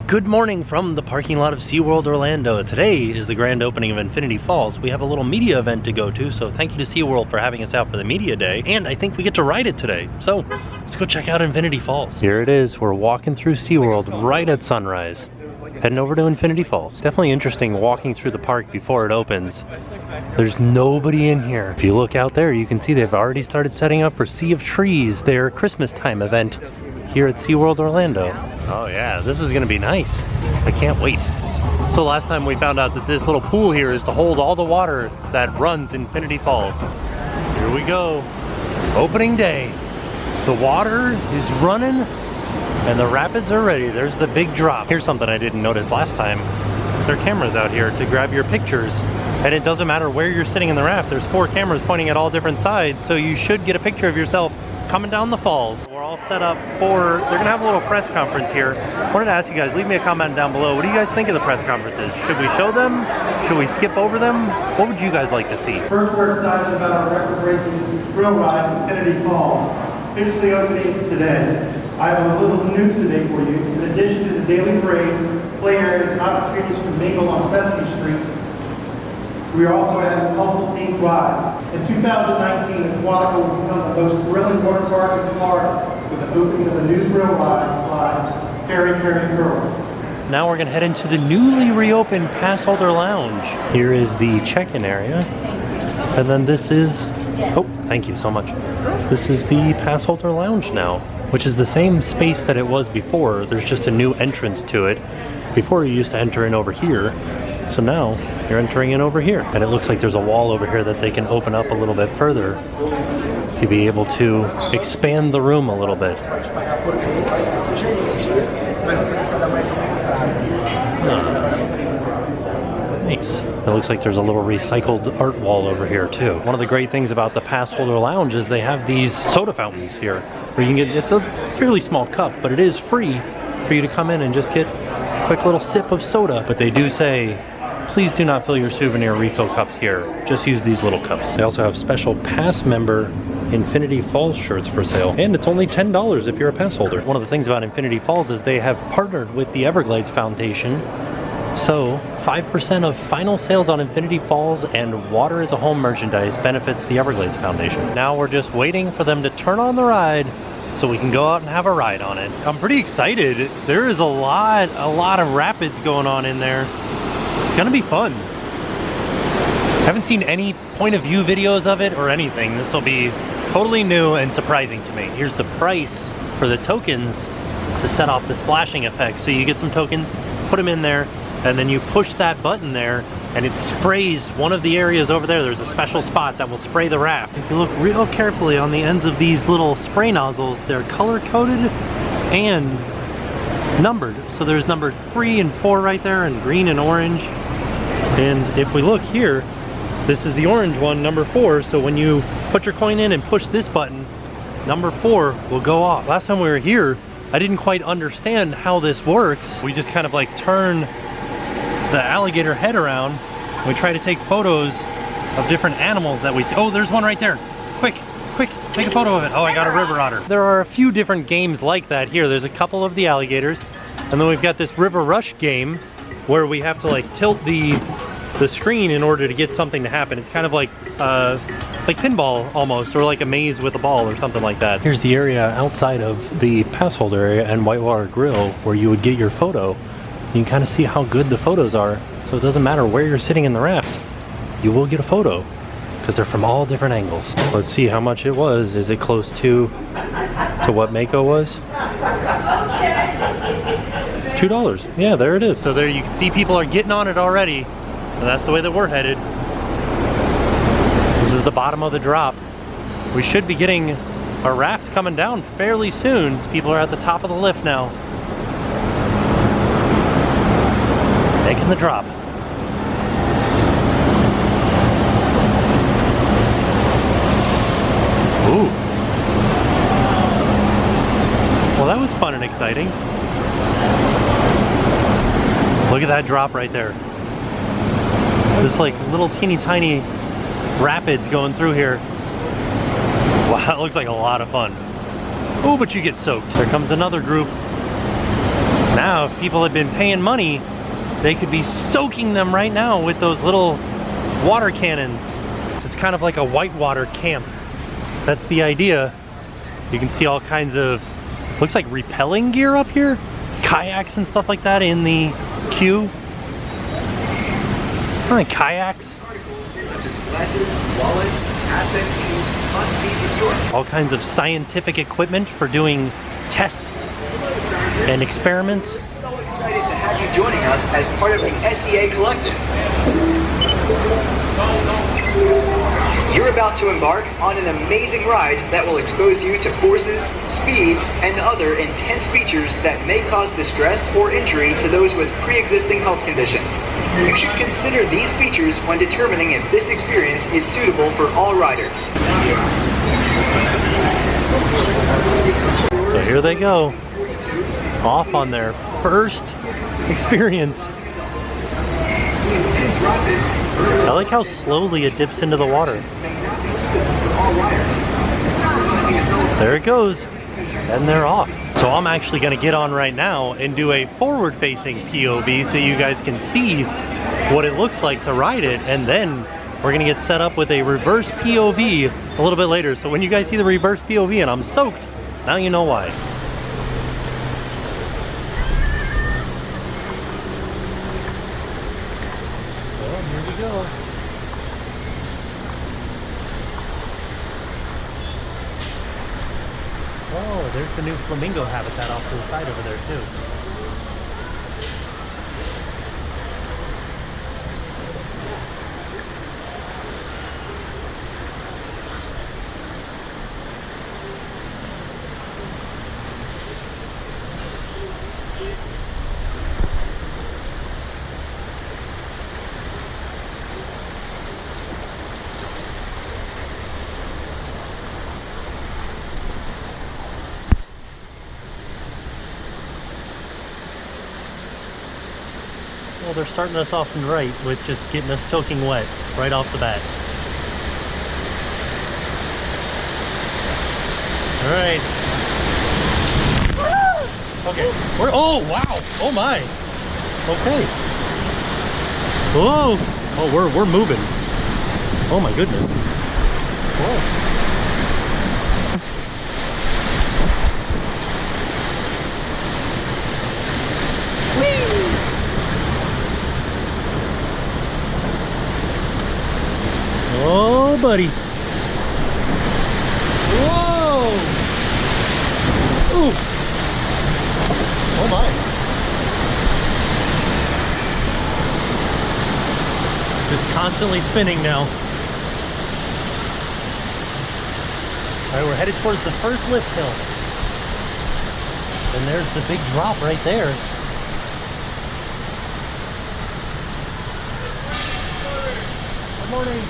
Good morning from the parking lot of SeaWorld Orlando. Today is the grand opening of Infinity Falls. We have a little media event to go to, so thank you to SeaWorld for having us out for the media day. And I think we get to ride it today. So let's go check out Infinity Falls. Here it is. We're walking through SeaWorld right at sunrise. Heading over to Infinity Falls. Definitely interesting walking through the park before it opens. There's nobody in here. If you look out there, you can see they've already started setting up for Sea of Trees, their Christmas time event here at SeaWorld Orlando. Oh yeah, this is gonna be nice. I can't wait. So last time we found out that this little pool here is to hold all the water that runs Infinity Falls. Here we go. Opening day. The water is running and the rapids are ready. There's the big drop. Here's something I didn't notice last time. There are cameras out here to grab your pictures. And it doesn't matter where you're sitting in the raft. There's 4 cameras pointing at all different sides, so you should get a picture of yourself coming down the falls. We're all set up for, they're gonna have a little press conference here. I wanted to ask you guys, leave me a comment down below. What do you guys think of the press conferences? Should we show them? Should we skip over them? What would you guys like to see? First, we're excited about our record-breaking thrill ride, Infinity Falls, officially opening today. I have a little news today for you. In addition to the daily parades, play areas, and opportunities to mingle on Sesame Street, we are also adding couple-themed rides. In 2019, Aquatica will become the most thrilling water park in Florida with the opening of a new thrill ride slide, Kare Kare Curl. Now we're gonna head into the newly reopened pass holder lounge. Here is the check-in area. And then this is, oh, thank you so much. This is the pass holder lounge now, which is the same space that it was before. There's just a new entrance to it. Before you used to enter in over here. So now you're entering in over here. And it looks like there's a wall over here that they can open up a little bit further to be able to expand the room a little bit. Nice. It looks like there's a little recycled art wall over here too. One of the great things about the pass holder lounge is they have these soda fountains here where you can get, it's a fairly small cup, but it is free for you to come in and just get a quick little sip of soda. But they do say, please do not fill your souvenir refill cups here. Just use these little cups. They also have special pass member Infinity Falls shirts for sale. And it's only $10 if you're a pass holder. One of the things about Infinity Falls is they have partnered with the Everglades Foundation. So 5% of final sales on Infinity Falls and Water is a Home merchandise benefits the Everglades Foundation. Now we're just waiting for them to turn on the ride so we can go out and have a ride on it. I'm pretty excited. There is a lot of rapids going on in there. It's gonna be fun. Haven't seen any point of view videos of it or anything. This will be totally new and surprising to me. Here's the price for the tokens to set off the splashing effect. So you get some tokens, put them in there, and then you push that button there and it sprays one of the areas over there. There's a special spot that will spray the raft. If you look real carefully on the ends of these little spray nozzles, they're color coded and numbered. So there's number 3 and 4 right there, and green and orange. And if we look here, this is the orange one, number 4. So when you put your coin in and push this button, number 4 will go off. Last time we were here, I didn't quite understand how this works. We just kind of like turn the alligator head around and we try to take photos of different animals that we see. Oh, there's one right there. Quick, take a photo of it. Oh, I got a river otter. There are a few different games like that here. There's a couple of the alligators, and then we've got this river rush game where we have to like tilt the screen in order to get something to happen. It's kind of like pinball almost, or like a maze with a ball or something like that. Here's the area outside of the pass holder area and Whitewater Grill where you would get your photo. You can kind of see how good the photos are. So it doesn't matter where you're sitting in the raft, you will get a photo because they're from all different angles. Let's see how much it was. Is it close to what Mako was? $2. Yeah, there it is. So there you can see people are getting on it already. And that's the way that we're headed. This is the bottom of the drop. We should be getting a raft coming down fairly soon. People are at the top of the lift now. Making the drop. Ooh. Well, that was fun and exciting. Look at that drop right there. This like little teeny tiny rapids going through here. Wow, that looks like a lot of fun. Oh, but you get soaked. There comes another group. Now, if people had been paying money, they could be soaking them right now with those little water cannons. It's kind of like a whitewater camp. That's the idea. You can see all kinds of, looks like repelling gear up here. Kayaks and stuff like that in the queue. Kayaks. Such as glasses, wallets, hats, and keys must be secure. All kinds of scientific equipment for doing tests and experiments. We're so excited to have you joining us as part of the SEA Collective. You're about to embark on an amazing ride that will expose you to forces, speeds, and other intense features that may cause distress or injury to those with pre-existing health conditions. You should consider these features when determining if this experience is suitable for all riders. So here they go, off on their first experience. I like how slowly it dips into the water. There it goes, and they're off. So I'm actually going to get on right now and do a forward-facing POV so you guys can see what it looks like to ride it, and then we're going to get set up with a reverse POV a little bit later. So when you guys see the reverse POV and I'm soaked, now you know why. Well, here we go. Oh, there's the new flamingo habitat off to the side over there too. Well, they're starting us off right with just getting us soaking wet right off the bat. All right. Okay. Oh, wow. Oh my. Okay. Whoa. Oh, we're moving. Oh my goodness. Whoa. Oh, buddy. Whoa! Ooh! Oh my. Just constantly spinning now. Alright, we're headed towards the first lift hill. And there's the big drop right there. Good morning.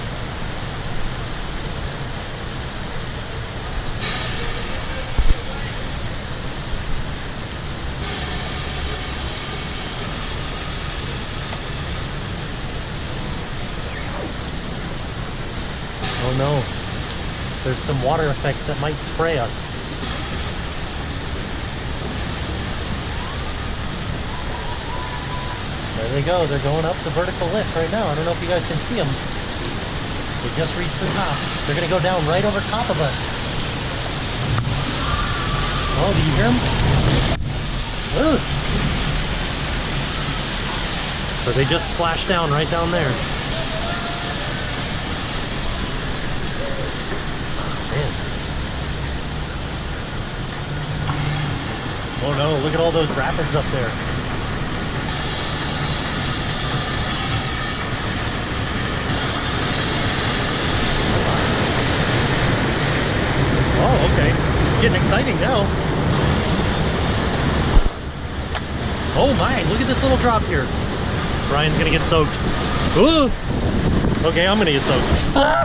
Oh no, there's some water effects that might spray us. There they go, they're going up the vertical lift right now. I don't know if you guys can see them. They just reached the top. They're gonna go down right over top of us. Oh, do you hear them? Ugh. So they just splashed down right down there. Oh no, look at all those rapids up there. Oh, okay. It's getting exciting now. Oh my, look at this little drop here. Brian's gonna get soaked. Ooh. Okay, I'm gonna get soaked. Ah!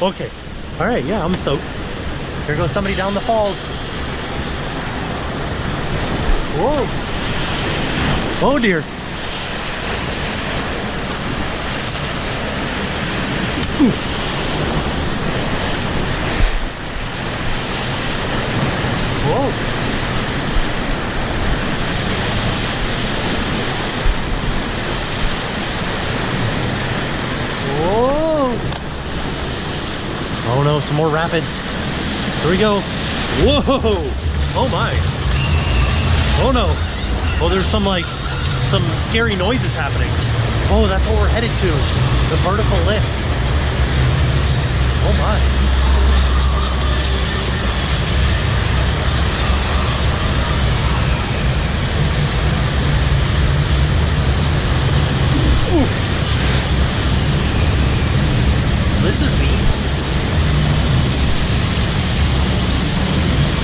Okay. All right, yeah, I'm soaked. Here goes somebody down the falls. Whoa! Oh dear! Ooh. Whoa! go, some more rapids. Here we go. Whoa! Oh my. Oh no. Oh, there's some scary noises happening. Oh, that's what we're headed to. The vertical lift. Oh my. Oof. This is neat.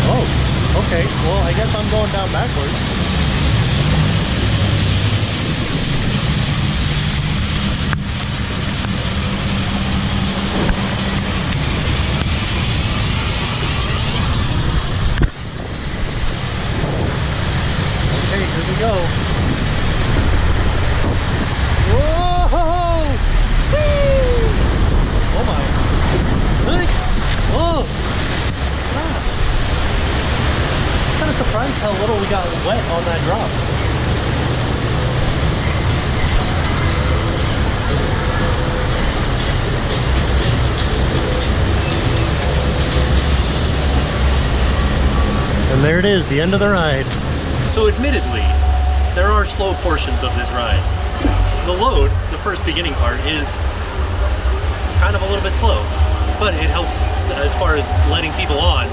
Oh, okay. Well, I guess I'm going down backwards. Okay, here we go. Whoa! Whee! Oh my. Oh! Ah. I'm kind of surprised how little we got wet on that drop. And there it is, the end of the ride. So admittedly, there are slow portions of this ride. The load, the first beginning part, is kind of a little bit slow, but it helps as far as letting people on.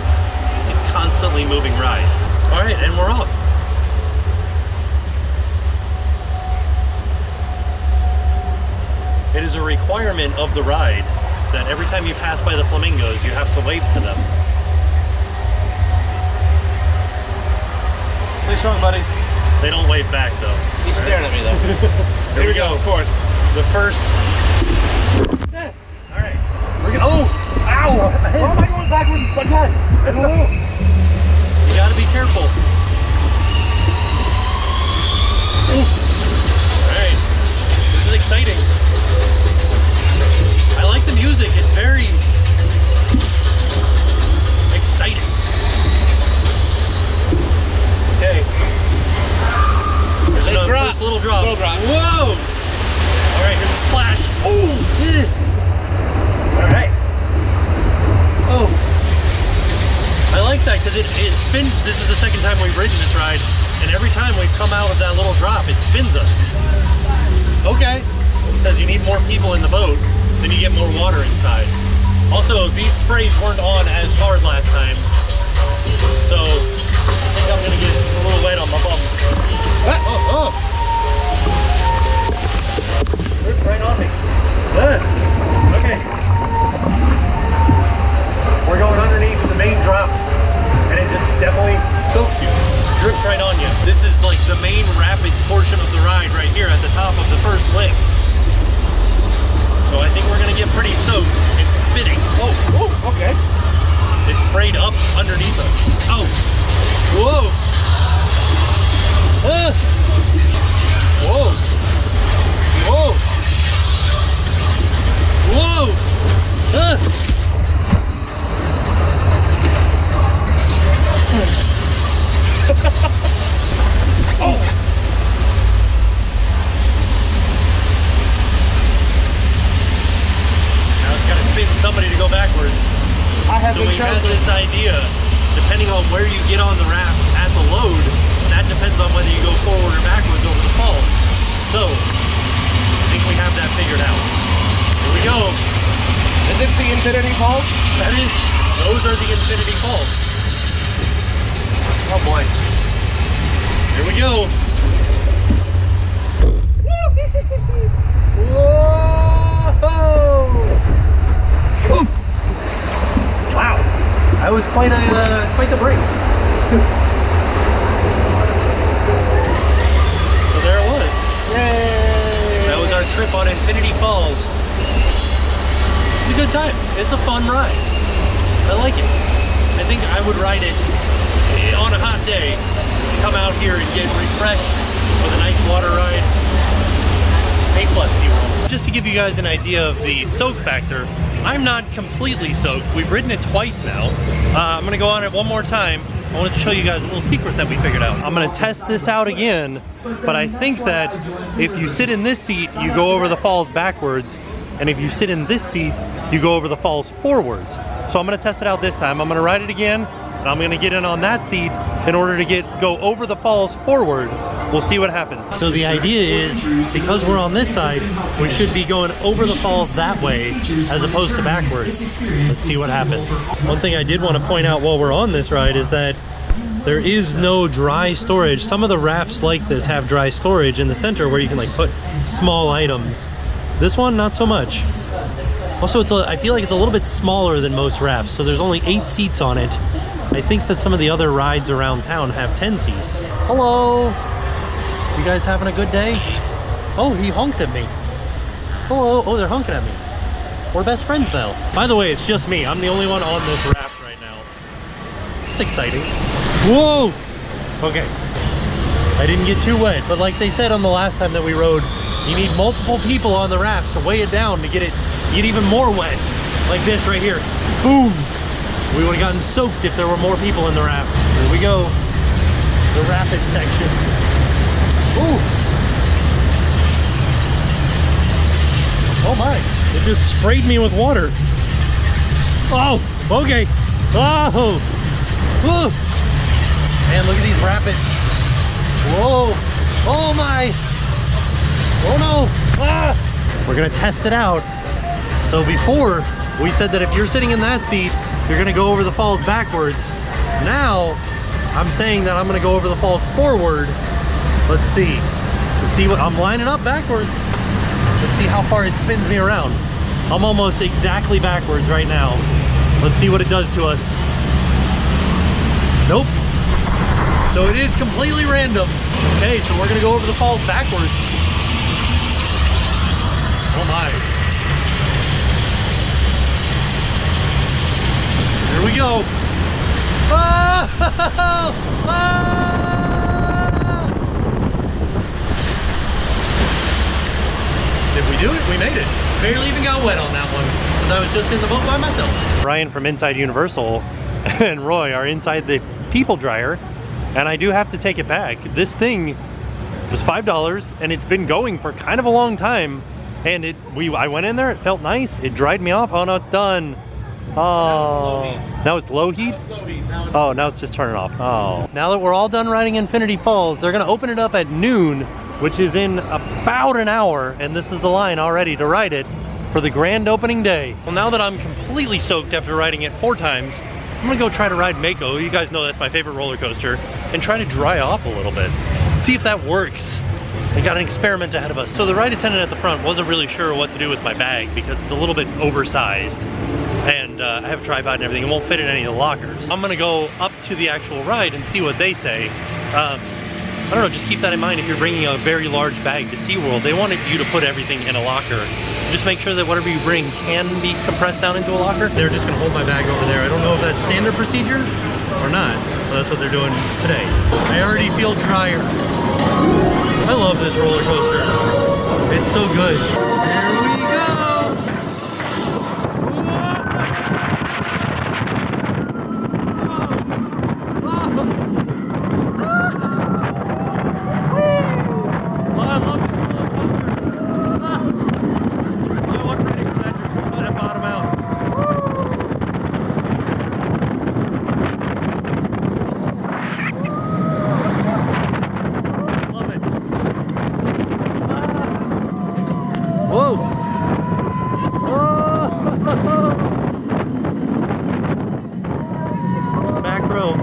It's a constantly moving ride. All right, and we're off. It is a requirement of the ride that every time you pass by the flamingos, you have to wave to them. Stay strong, buddies. They don't wave back though. Keep staring at me though. Here we go. Of course. The first. All right. We're gonna. Oh! Ow! Why am I going backwards again? I don't know. You gotta be careful. All right. This is exciting. I like the music. It's very exciting. Okay. There's another drop. first little drop. Little drop. Whoa! All right, here's a splash. Oh! Yeah. All right. Oh. I like that because it spins. This is the second time we've ridden this ride, and every time we've come out of that little drop, it spins us. Okay. Says you need more people in the boat, then you get more water inside. Also, these sprays weren't on as hard last time, so I think I'm gonna get a little wet on my bum. Oh, oh! Dripped right on me. Okay. We're going underneath the main drop, and it just definitely soaks you. Drips right on you. This is like the main rapids portion of the ride right here at the top of the first lift. So I think we're gonna get pretty soaked. It's spinning. Oh, oh, okay. It sprayed up underneath us. Oh, whoa. Ah. Whoa. Whoa. Whoa. Ah. Oh. Now it's gotta spin somebody to go backwards. I have So been we had chosen. this idea, depending on where you get on the raft at the load, that depends on whether you go forward or backwards over the falls. So, I think we have that figured out. Here we go. Is this the Infinity Falls? That is, those are the Infinity Falls. Oh boy. Here we go. Whoa! Wow, that was quite the breaks. So there it was. Yay! That was our trip on Infinity Falls. It's a good time. It's a fun ride. I like it. I think I would ride it on a hot day. Come out here and get refreshed with a nice water ride. A+ SeaWorld. Just to give you guys an idea of the soak factor, I'm not completely soaked. We've ridden it twice now. I'm gonna go on it one more time. I wanted to show you guys a little secret that we figured out. I'm gonna test this out again, but I think that if you sit in this seat, you go over the falls backwards, and if you sit in this seat, you go over the falls forwards. So I'm gonna test it out this time. I'm gonna ride it again, and I'm gonna get in on that seat in order to go over the falls forward. We'll see what happens. So the idea is, because we're on this side, we should be going over the falls that way as opposed to backwards. Let's see what happens. One thing I did want to point out while we're on this ride is that there is no dry storage. Some of the rafts like this have dry storage in the center where you can like put small items. This one, not so much. Also, I feel like it's a little bit smaller than most rafts, so there's only 8 seats on it. I think that some of the other rides around town have 10 seats. Hello! You guys having a good day? Oh, he honked at me. Hello. Oh, they're honking at me. We're best friends now. By the way, it's just me. I'm the only one on this raft right now. It's exciting. Whoa! Okay. I didn't get too wet, but like they said on the last time that we rode, you need multiple people on the rafts to weigh it down to get even more wet. Like this right here. Boom! We would have gotten soaked if there were more people in the raft. Here we go. The rapid section. Ooh. Oh my, it just sprayed me with water. Oh, okay. Oh. Whoa. Man, look at these rapids. Whoa. Oh my. Oh no. Ah. We're gonna test it out. So before, we said that if you're sitting in that seat, you're gonna go over the falls backwards. Now, I'm saying that I'm gonna go over the falls forward. Let's see. I'm lining up backwards. Let's see how far it spins me around. I'm almost exactly backwards right now. Let's see what it does to us. Nope. So it is completely random. Okay, so we're gonna go over the falls backwards. Oh my. Here we go. Oh! Oh! Did we do it? We made it. Barely even got wet on that one, because I was just in the boat by myself. Ryan from Inside Universal and Roy are inside the people dryer, and I do have to take it back. This thing was $5, and it's been going for kind of a long time, and I went in there, it felt nice, it dried me off. Oh no, it's done. Oh, now it's low heat? Oh, now it's just turning off. Oh. Now that we're all done riding Infinity Falls, they're gonna open it up at noon, which is in about an hour, and this is the line already to ride it for the grand opening day. Well, now that I'm completely soaked after riding it 4 times, I'm gonna go try to ride Mako. You guys know that's my favorite roller coaster, and try to dry off a little bit. See if that works. We got an experiment ahead of us. So the ride attendant at the front wasn't really sure what to do with my bag because it's a little bit oversized, and I have a tripod and everything. It won't fit in any of the lockers. I'm gonna go up to the actual ride and see what they say. I don't know, just keep that in mind if you're bringing a very large bag to SeaWorld. They wanted you to put everything in a locker. Just make sure that whatever you bring can be compressed down into a locker. They're just gonna hold my bag over there. I don't know if that's standard procedure or not. So that's what they're doing today. I already feel drier. I love this roller coaster. It's so good. Here we go.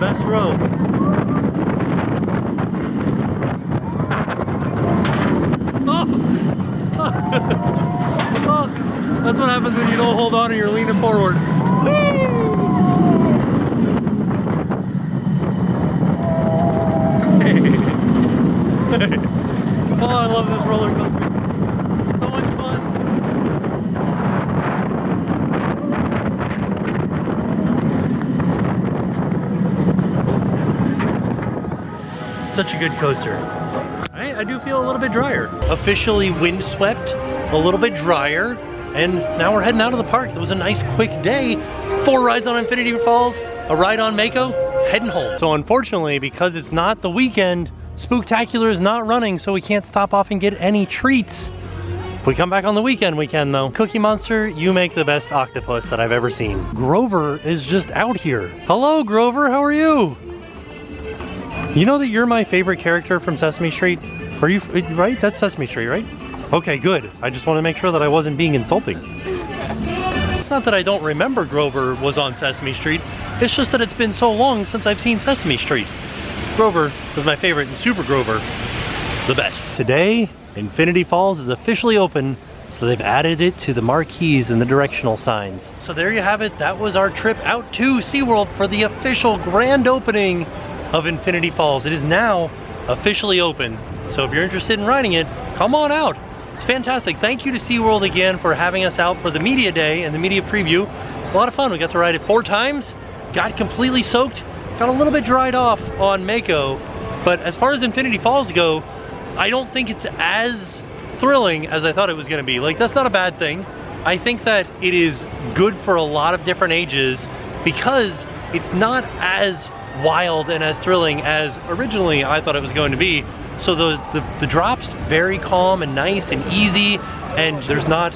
Best row. Oh, that's what happens when you don't hold on and you're leaning forward. Oh, I love this roller coaster. So much fun. Such a good coaster. I do feel a little bit drier. Officially windswept, a little bit drier, and now we're heading out of the park. It was a nice quick day. 4 rides on Infinity Falls, a ride on Mako, heading home. So unfortunately, because it's not the weekend, Spooktacular is not running, so we can't stop off and get any treats we come back on the weekend, we can though. Cookie Monster, you make the best octopus that I've ever seen. Grover is just out here. Hello, Grover, how are you? You know that you're my favorite character from Sesame Street? Are you, right? That's Sesame Street, right? Okay, good. I just want to make sure that I wasn't being insulting. It's not that I don't remember Grover was on Sesame Street. It's just that it's been so long since I've seen Sesame Street. Grover was my favorite, and Super Grover, the best. Today, Infinity Falls is officially open, so they've added it to the marquees and the directional signs. So there you have it. That was our trip out to SeaWorld for the official grand opening of Infinity Falls. It is now officially open. So if you're interested in riding it, come on out. It's fantastic. Thank you to SeaWorld again for having us out for the media day and the media preview. A lot of fun. We got to ride it 4 times, got completely soaked, got a little bit dried off on Mako. But as far as Infinity Falls go, I don't think it's as thrilling as I thought it was going to be. Like, that's not a bad thing. I think that it is good for a lot of different ages because it's not as wild and as thrilling as originally I thought it was going to be. So the drops very calm and nice and easy, and there's not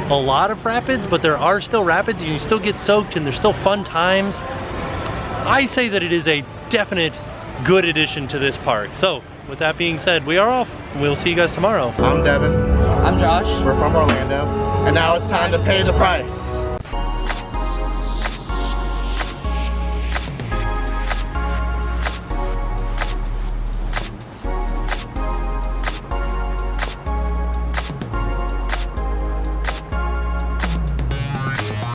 a lot of rapids, but there are still rapids. You can still get soaked and there's still fun times. I say that it is a definite good addition to this park. So with that being said, we are off. We'll see you guys tomorrow. I'm Devin. I'm Josh. We're from Orlando. And now it's time to pay the price.